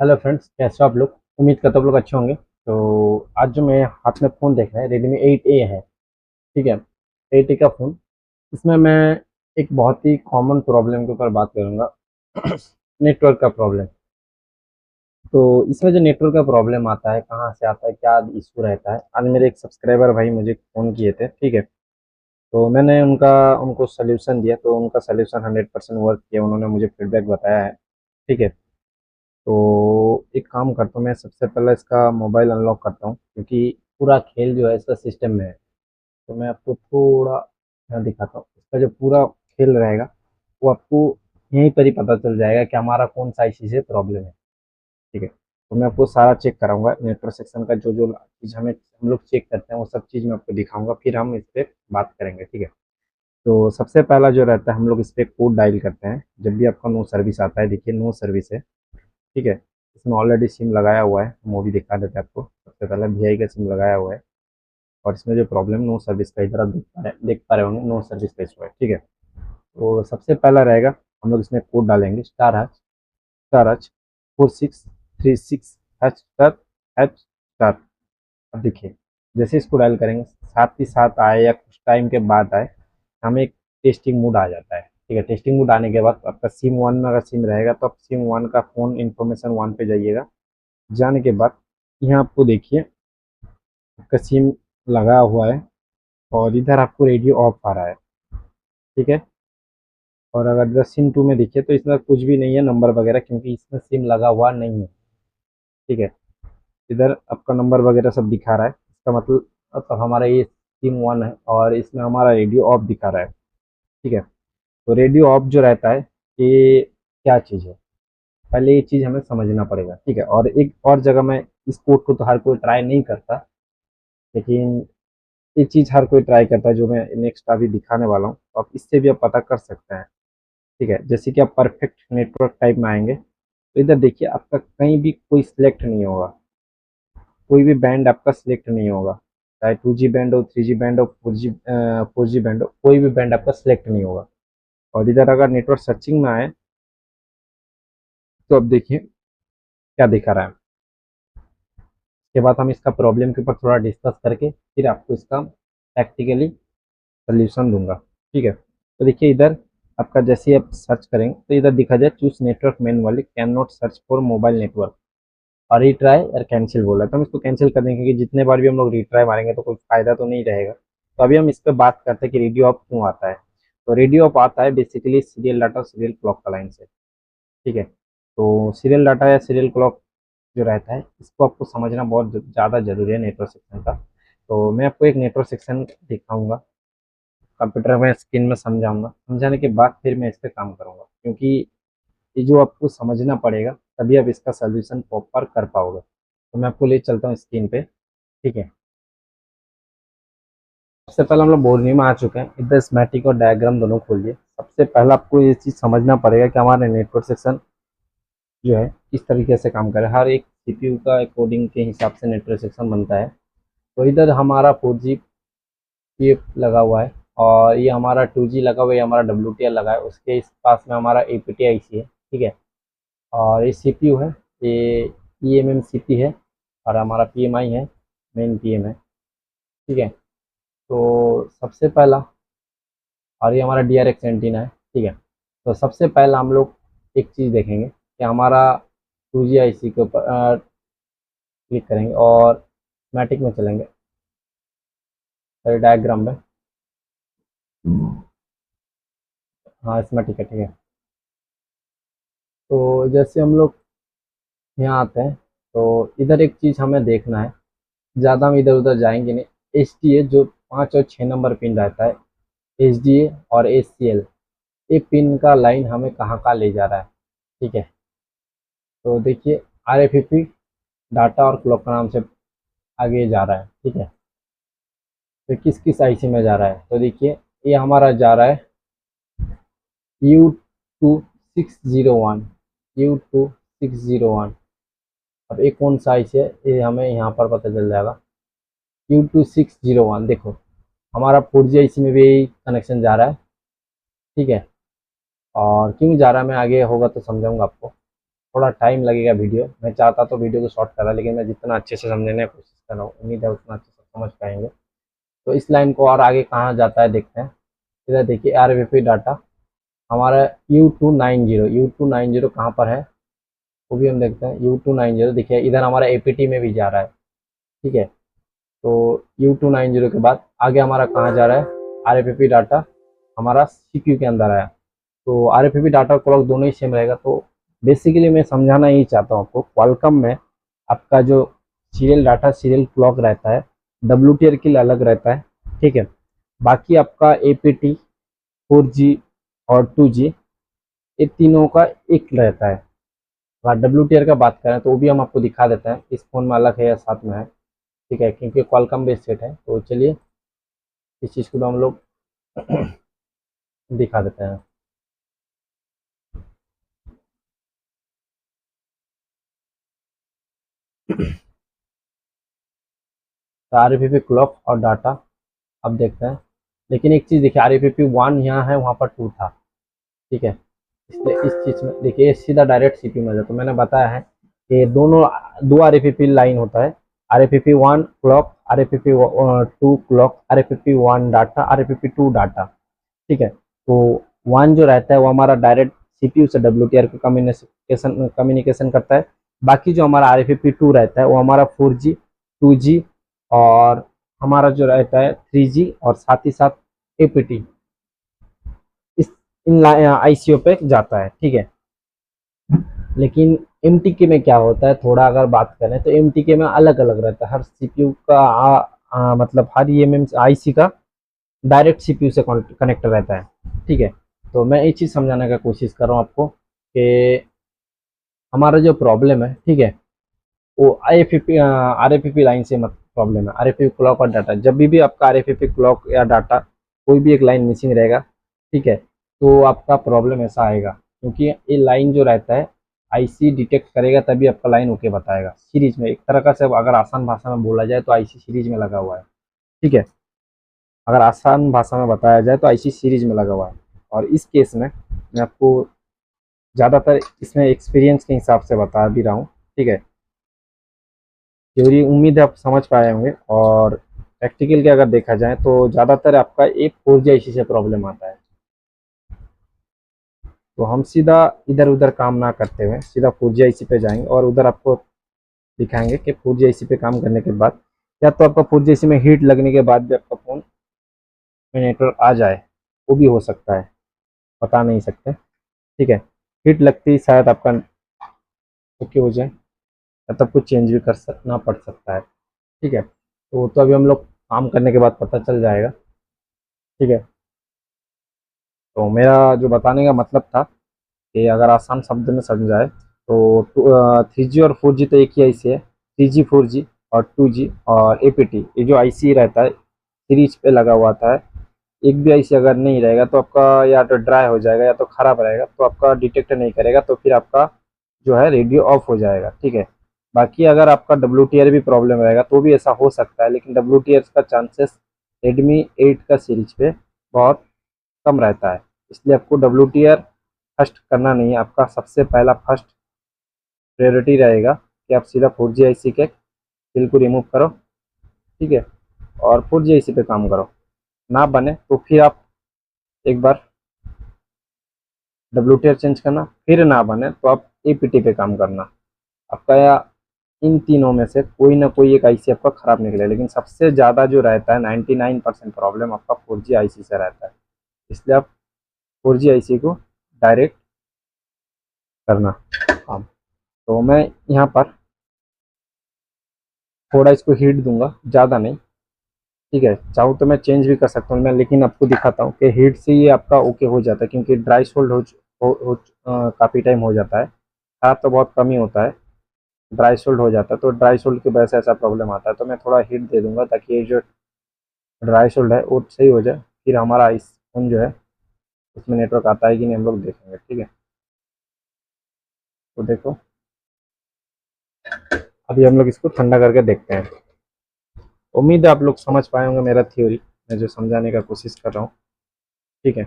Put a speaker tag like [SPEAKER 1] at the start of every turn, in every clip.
[SPEAKER 1] Hello friends, कैसे हो आप लोग। उम्मीद करता हूँ आप लोग अच्छे होंगे। तो आज जो मैं हाथ में फ़ोन देख रहा है रेडमी 8A है। ठीक है, 8A का फ़ोन। इसमें मैं एक बहुत ही कॉमन प्रॉब्लम के ऊपर बात करूँगा। नेटवर्क का प्रॉब्लम। तो इसमें जो नेटवर्क का प्रॉब्लम आता है, कहाँ से आता है, क्या इशू रहता है, आज मेरे एक सब्सक्राइबर भाई मुझे फ़ोन किए थे। ठीक है, तो मैंने उनको सोल्यूशन दिया, तो उनका सोल्यूशन 100% वर्क किया, उन्होंने मुझे फीडबैक बताया है। ठीक है, तो एक काम करता हूँ, मैं सबसे पहले इसका मोबाइल अनलॉक करता हूँ, क्योंकि पूरा खेल जो है इसका सिस्टम में है। तो मैं आपको थोड़ा यहाँ दिखाता हूँ, इसका जो पूरा खेल रहेगा वो आपको यहीं पर ही पता चल जाएगा कि हमारा कौन सा इसी से प्रॉब्लम है। ठीक है, तो मैं आपको सारा चेक कराऊंगा, नेटवर्क सेक्शन का जो जो चीज़ हम लोग चेक करते हैं वो सब चीज़ मैं आपको दिखाऊंगा, फिर हम इस पर बात करेंगे। ठीक है, तो सबसे पहला जो रहता है, हम लोग इस पर कोड डायल करते हैं जब भी आपका नो सर्विस आता है। देखिए, नो सर्विस है। ठीक है, इसमें ऑलरेडी सिम लगाया हुआ है, हम वो भी दिखा देते हैं आपको। सबसे पहले वीआई का सिम लगाया हुआ है, और इसमें जो प्रॉब्लम नो सर्विस का, इधर आप देख पा रहे होंगे, नो सर्विस का इशू है। ठीक है, तो सबसे पहला रहेगा, हम लोग इसमें कोड डालेंगे स्टार एच 4636###। अब देखिए, जैसे इसको डायल करेंगे, साथ ही साथ आए या कुछ टाइम के बाद आए, हमें एक टेस्टिंग मोड आ जाता है। ठीक है, टेस्टिंग मोड आने के बाद आपका सिम वन में अगर सिम रहेगा तो आप सिम वन का फ़ोन इन्फॉर्मेशन वन पे जाइएगा। जाने के बाद यहाँ आपको देखिए आपका सिम लगा हुआ है, और इधर आपको रेडियो ऑफ आ रहा है। ठीक है, और अगर इधर सिम टू में देखिए तो इसमें कुछ भी नहीं है, नंबर वगैरह, क्योंकि इसमें सिम लगा हुआ नहीं है। ठीक है, इधर आपका नंबर वगैरह सब दिखा रहा है, इसका मतलब हमारा ये सिम वन है, और इसमें हमारा रेडियो ऑफ दिखा रहा है। ठीक है, तो रेडियो ऑफ जो रहता है, ये क्या चीज़ है, पहले ये चीज़ हमें समझना पड़ेगा। ठीक है, और एक और जगह मैं इस कोड को तो हर कोई ट्राई नहीं करता, लेकिन ये चीज़ हर कोई ट्राई करता है, जो मैं नेक्स्ट अभी दिखाने वाला हूँ, तो आप इससे भी आप पता कर सकते हैं। ठीक है, जैसे कि आप परफेक्ट नेटवर्क टाइप में आएंगे, तो इधर देखिए आपका कहीं भी कोई सिलेक्ट नहीं होगा, कोई भी बैंड आपका सिलेक्ट नहीं होगा, चाहे 2G बैंड हो, 3G बैंड हो, 4G बैंड हो, कोई भी बैंड आपका सिलेक्ट नहीं होगा। और इधर अगर नेटवर्क सर्चिंग में आए, तो अब देखिए क्या दिखा रहा है। उसके बाद हम इसका प्रॉब्लम के ऊपर थोड़ा डिस्कस करके फिर आपको इसका प्रैक्टिकली सोल्यूशन दूंगा। ठीक है, तो देखिए इधर आपका जैसे ही आप सर्च करेंगे तो इधर दिखा जाए choose network manually, can not search for mobile network, और रीट्राई और कैंसिल बोला है, तो हम इसको कैंसिल कर देंगे, क्योंकि जितने बार भी हम लोग रीट्राई मारेंगे तो कोई फायदा तो नहीं रहेगा। तो अभी हम इस पर बात करते हैं कि रेडियो ऑफ क्यों आता है। तो रेडियो ऑफ आता है basically serial data serial clock का लाइन से। ठीक है, तो सीरियल डाटा या सीरियल क्लॉक जो रहता है, इसको आपको समझना बहुत ज़्यादा ज़रूरी है नेटवर्क सेक्शन का। तो मैं आपको एक नेटवर्क सेक्शन दिखाऊंगा, कंप्यूटर में स्क्रीन में समझाऊंगा, समझाने के बाद फिर मैं इस पर काम करूंगा, क्योंकि ये जो आपको समझना पड़ेगा, तभी आप इसका सोल्यूशन प्रॉपर कर पाओगे। तो मैं आपको ले चलता हूँ स्क्रीन पे। ठीक है, सबसे पहले हम लोग बोर्ड में आ चुके हैं, इधर स्मैटिक और डायग्राम दोनों खोलिए। सबसे पहले आपको ये चीज़ समझना पड़ेगा कि हमारे नेटवर्क सेक्शन जो है किस तरीके से काम करे, हर एक सीपीयू का कोडिंग के हिसाब से नेटवर्क सेक्शन बनता है। तो इधर हमारा 4G ये लगा हुआ है, और ये हमारा 2G लगा हुआ है, ये हमारा WTL लगा है, उसके इस पास में हमारा APT-IC है। ठीक है, और ये सीपीयू है, ये eMMCP है, और हमारा PMI है, मेन PM है। ठीक है, तो सबसे पहला, और ये हमारा DRX एंटीना है। ठीक है, तो सबसे पहला हम लोग एक चीज़ देखेंगे कि हमारा 2G IC के ऊपर क्लिक करेंगे और स्कीमेटिक में चलेंगे, डायग्राम में। हाँ, स्कीमेटिक है। ठीक है, तो जैसे हम लोग यहाँ आते हैं, तो इधर एक चीज़ हमें देखना है, ज़्यादा हम इधर उधर जाएंगे नहीं। HDA जो 5 और 6 नंबर पिन रहता है, HDA और HCL, ये पिन का लाइन हमें कहाँ कहाँ ले जा रहा है। ठीक है, तो देखिए RFFE डाटा और क्लॉक नाम से आगे जा रहा है। ठीक है, तो किस किस IC में जा रहा है, तो देखिए ये हमारा जा रहा है U2601, U2601। अब एक कौन सा IC है, ये हमें यहाँ पर पता चल जाएगा, U2601। देखो हमारा 4G IC में भी कनेक्शन जा रहा है। ठीक है, और क्यों जा रहा है मैं आगे होगा तो समझाऊंगा आपको। थोड़ा टाइम लगेगा वीडियो। मैं चाहता तो वीडियो को शॉर्ट करा, लेकिन मैं जितना अच्छे से समझने की कोशिश कर रहा हूँ, उम्मीद है उतना अच्छे से समझ पाएंगे। तो इस लाइन को और आगे कहाँ जाता है देखते हैं। इधर देखिए आरवीपी डाटा हमारा U290 कहाँ पर है वो भी हम देखते हैं। U290 देखिए इधर हमारा एपीटी में भी जा रहा है, ठीक है। तो U290 के बाद आगे हमारा कहाँ जा रहा है, आरएफपी डाटा हमारा सीपीयू के अंदर आया। तो आरएफपी डाटा क्लॉक दोनों ही सेम रहेगा। तो बेसिकली मैं समझाना यही चाहता हूँ आपको, क्वालकॉम में आपका जो सीरियल डाटा सीरियल क्लॉक रहता है, WTR के लिए अलग रहता है, ठीक है। बाकी आपका एपीटी 4G और 2G ये तीनों का एक रहता है। अगर WTR का बात करें तो वो भी हम आपको दिखा देते हैं, इस फोन में अलग है या साथ में है, ठीक है, क्योंकि क्वालकॉम बेस्ड सेट है। तो चलिए इस चीज़ को हम लोग दिखा देते हैं। तो आरपीपी क्लॉक और डाटा अब देखते हैं। लेकिन एक चीज़ देखिए, RFP1 यहाँ है, वहाँ पर 2 था, ठीक है। इसलिए इस चीज़ में देखिए ये सीधा डायरेक्ट सीपीयू में जाता है। तो मैंने बताया है कि दोनों दो RFP लाइन होता है, RFP1 clock, RFP2 clock, RFP1 data, RFP2 data, ठीक है। तो 1 जो रहता है वो हमारा डायरेक्ट सीपीयू से WTR को कम्युनिकेशन करता है। बाकी जो हमारा RFP2 रहता है वो हमारा 4G 2G और हमारा जो रहता है 3G और साथ ही साथ APT इस इन आईसीओ पे जाता है, ठीक है। लेकिन एमटीके में क्या होता है, थोड़ा अगर बात करें तो एमटीके में अलग अलग रहता है। हर सीपीयू का मतलब हर ईएमएम आईसी का डायरेक्ट सीपीयू से कनेक्ट रहता है, ठीक है। तो मैं ये चीज़ समझाने का कोशिश कर रहा हूँ आपको कि हमारा जो प्रॉब्लम है, ठीक है, वो आरएफपी लाइन से मत प्रॉब्लम है। आरएफपी क्लॉक और डाटा, जब भी आपका आरएफपी क्लॉक या डाटा कोई भी एक लाइन मिसिंग रहेगा, ठीक है, तो आपका प्रॉब्लम ऐसा आएगा, क्योंकि ये लाइन जो रहता है आईसी डिटेक्ट करेगा तभी आपका लाइन ओके बताएगा। सीरीज में एक तरह का सब, अगर आसान भाषा में बोला जाए तो आईसी सीरीज में लगा हुआ है, ठीक है। अगर आसान भाषा में बताया जाए तो आईसी सीरीज में लगा हुआ है। और इस केस में मैं आपको ज़्यादातर इसमें एक्सपीरियंस के हिसाब से बता भी रहा हूँ, ठीक है। थ्योरी उम्मीद है आप समझ पाए होंगे, और प्रैक्टिकल के अगर देखा जाए तो ज़्यादातर आपका एक 4G आईसी से प्रॉब्लम आता है। तो हम सीधा इधर उधर काम ना करते हुए सीधा 4G आईसी पे जाएंगे और उधर आपको दिखाएंगे कि 4G आईसी पे काम करने के बाद, या तो आपका 4G आईसी में हीट लगने के बाद भी आपका फ़ोन में नेटवर्क आ जाए, वो भी हो सकता है, बता नहीं सकते, ठीक है। हीट लगती ही शायद आपका ओके हो जाए, या तब कुछ चेंज भी करना पड़ सकता है, ठीक है। तो अभी हम लोग काम करने के बाद पता चल जाएगा, ठीक है। तो मेरा जो बताने का मतलब था कि अगर आसान शब्द में समझाए तो 3G और 4G तो एक ही आईसी है। 3G 4G और 2G और APT ये जो आईसी रहता है सीरीज पे लगा हुआ था। एक भी आईसी अगर नहीं रहेगा तो आपका या तो ड्राई हो जाएगा या तो ख़राब रहेगा, तो आपका डिटेक्ट नहीं करेगा, तो फिर आपका जो है रेडियो ऑफ हो जाएगा, ठीक है। बाकी अगर आपका WTR भी प्रॉब्लम रहेगा तो भी ऐसा हो सकता है, लेकिन WTR का चांसेस रेडमी 8 का सीरीज पे बहुत कम रहता है। इसलिए आपको WTR फर्स्ट करना नहीं है। आपका सबसे पहला फर्स्ट प्रायोरिटी रहेगा कि आप सीधा 4G आईसी के बिल को रिमूव करो, ठीक है, और 4G आईसी पे काम करो। ना बने तो फिर आप एक बार WTR चेंज करना, फिर ना बने तो आप APT पे काम करना। आपका या इन तीनों में से कोई ना कोई एक आईसी आपका ख़राब निकले, लेकिन सबसे ज़्यादा जो रहता है 99% प्रॉब्लम आपका 4G आईसी से रहता है। इसलिए आप 4G आईसी को डायरेक्ट करना काम। तो मैं यहाँ पर थोड़ा इसको हीट दूंगा, ज़्यादा नहीं, ठीक है। चाहूँ तो मैं चेंज भी कर सकता हूँ मैं, लेकिन आपको दिखाता हूँ कि हीट से ये आपका ओके हो जाता है, क्योंकि ड्राई सोल्ड काफ़ी टाइम हो जाता है। खराब तो बहुत कम ही होता है, ड्राई सोल्ड हो जाता है। तो ड्राई सोल्ड की वजह से ऐसा प्रॉब्लम आता है। तो मैं थोड़ा हीट दे दूंगा ताकि ये जो ड्राई सोल्ड है वो सही हो जाए, फिर हमारा इस फोन जो है उसमें नेटवर्क आता है कि नहीं हम लोग देखेंगे, ठीक है। तो देखो अभी हम लोग इसको ठंडा करके देखते हैं। उम्मीद है आप लोग समझ पाए होंगे मेरा थ्योरी, मैं जो समझाने का कोशिश कर रहा हूँ, ठीक है।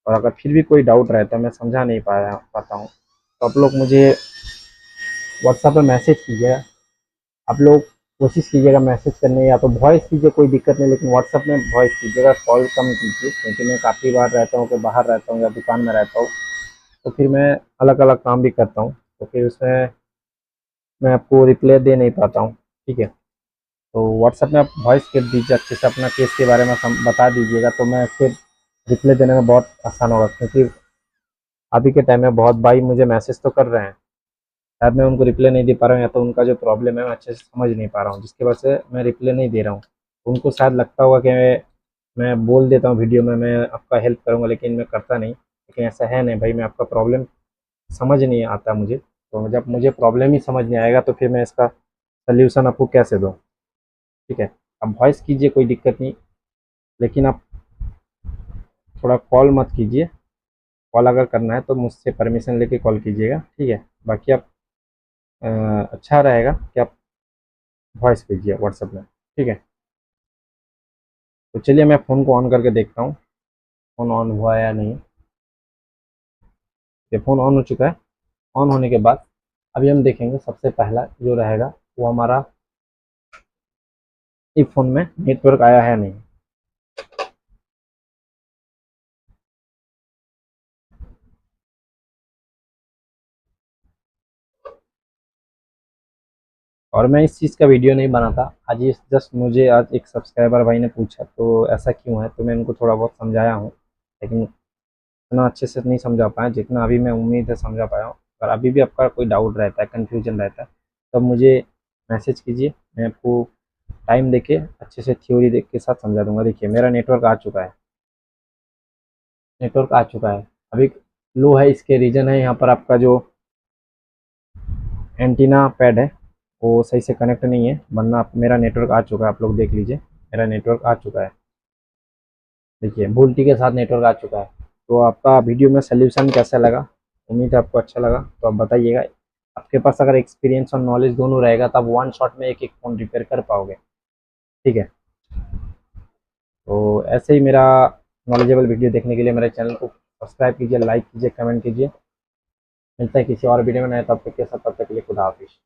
[SPEAKER 1] और अगर फिर भी कोई डाउट रहता है मैं समझा नहीं पाता हूँ, तो आप लोग मुझे व्हाट्सएप पे मैसेज कीजिएगा। आप लोग कोशिश कीजिएगा मैसेज करने, या तो वॉइस कीजिए, कोई दिक्कत नहीं, लेकिन व्हाट्सएप में वॉइस कीजिएगा, कॉल कम कीजिए, क्योंकि मैं काफ़ी बार रहता हूँ कि बाहर रहता हूँ या दुकान में रहता हूँ, तो फिर मैं अलग अलग काम भी करता हूँ, तो फिर उसमें मैं आपको रिप्लाई दे नहीं पाता हूँ। ठीक है, तो व्हाट्सएप में आप वॉइस कर दीजिए, अच्छे से अपना केस के बारे में बता दीजिएगा, तो मैं फिर रिप्लाई देने में बहुत आसान होगा, क्योंकि अभी के टाइम में बहुत भाई मुझे मैसेज तो कर रहे हैं, शायद मैं उनको रिप्लाई नहीं दे पा रहा हूँ, या तो उनका जो प्रॉब्लम है मैं अच्छे से समझ नहीं पा रहा हूँ, जिसकी वजह से मैं रिप्लाई नहीं दे रहा हूँ। उनको शायद लगता होगा कि मैं बोल देता हूँ वीडियो में मैं आपका हेल्प करूँगा, लेकिन मैं करता नहीं, लेकिन ऐसा है नहीं भाई, मैं आपका प्रॉब्लम समझ नहीं आता मुझे, तो जब मुझे प्रॉब्लम ही समझ नहीं आएगा तो फिर मैं इसका सल्यूशन आपको कैसे दूँ। ठीक है, आप वॉइस कीजिए, कोई दिक्कत नहीं, लेकिन आप थोड़ा कॉल मत कीजिए। कॉल अगर करना है तो मुझसे परमिशन लेके कॉल कीजिएगा। ठीक है, बाकी आप अ, अच्छा रहेगा कि आप वॉइस कीजिए व्हाट्सएप में। ठीक है, तो चलिए मैं फ़ोन को ऑन करके देखता हूँ फ़ोन ऑन हुआ है या नहीं। ये फ़ोन ऑन हो चुका है। ऑन होने के बाद अभी हम देखेंगे, सबसे पहला जो रहेगा वो हमारा इस फ़ोन में नेटवर्क आया है नहीं। और मैं इस चीज़ का वीडियो नहीं बना था आज, ये जस्ट मुझे आज एक सब्सक्राइबर भाई ने पूछा तो ऐसा क्यों है, तो मैं उनको थोड़ा बहुत समझाया हूँ, लेकिन इतना अच्छे से नहीं समझा पाया जितना अभी मैं उम्मीद है समझा पाया हूँ। अगर अभी भी आपका कोई डाउट रहता है, कन्फ्यूजन रहता है, तब मुझे मैसेज कीजिए, मैं आपको टाइम देके अच्छे से थ्योरी देख के साथ समझा दूंगा। देखिए मेरा नेटवर्क आ चुका है, नेटवर्क आ चुका है। अभी लो है, इसके रीज़न है यहाँ पर आपका जो एंटीना पैड है वो सही से कनेक्ट नहीं है, वरना मेरा नेटवर्क आ चुका है, आप लोग देख लीजिए मेरा नेटवर्क आ चुका है। देखिए वोल्टी के साथ नेटवर्क आ चुका है। तो आपका वीडियो में सोल्यूशन कैसा लगा, उम्मीद है आपको अच्छा लगा, तो आप बताइएगा। आपके पास अगर एक्सपीरियंस और नॉलेज दोनों रहेगा तब वन शॉट में एक एक फ़ोन रिपेयर कर पाओगे। ठीक है, तो ऐसे ही मेरा नॉलेजेबल वीडियो देखने के लिए मेरे चैनल को सब्सक्राइब कीजिए, लाइक कीजिए, कमेंट कीजिए। मिलता है किसी और वीडियो में नए टॉपिक के साथ, तब तक के लिए खुदा हाफिज़।